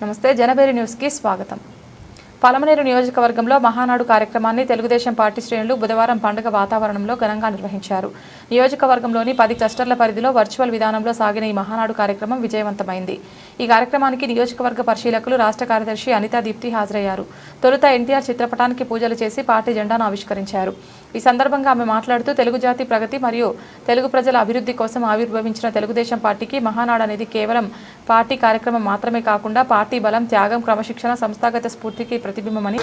నమస్తే జనబేరి న్యూస్ కి స్వాగతం. పలమనేరు నియోజకవర్గంలో మహానాడు కార్యక్రమాన్ని తెలుగుదేశం పార్టీ శ్రేణులు బుధవారం పండుగ వాతావరణంలో ఘనంగా నిర్వహించారు. నియోజకవర్గంలోని 10 క్లస్టర్ల పరిధిలో వర్చువల్ విధానంలో సాగిన ఈ మహానాడు కార్యక్రమం విజయవంతమైంది. ఈ కార్యక్రమానికి నియోజకవర్గ పరిశీలకులు రాష్ట్ర కార్యదర్శి అనితా దీప్తి హాజరయ్యారు. తొలుత ఎన్టీఆర్ చిత్రపటానికి పూజలు చేసి పార్టీ జెండాను ఆవిష్కరించారు. ఈ సందర్భంగా ఆమె మాట్లాడుతూ తెలుగు జాతి ప్రగతి మరియు తెలుగు ప్రజల అభివృద్ధి కోసం ఆవిర్భవించిన తెలుగుదేశం పార్టీకి మహానాడు అనేది కేవలం పార్టీ కార్యక్రమం మాత్రమే కాకుండా పార్టీ బలం, త్యాగం, క్రమశిక్షణ, సంస్థాగత స్ఫూర్తికి ప్రతిబింబమని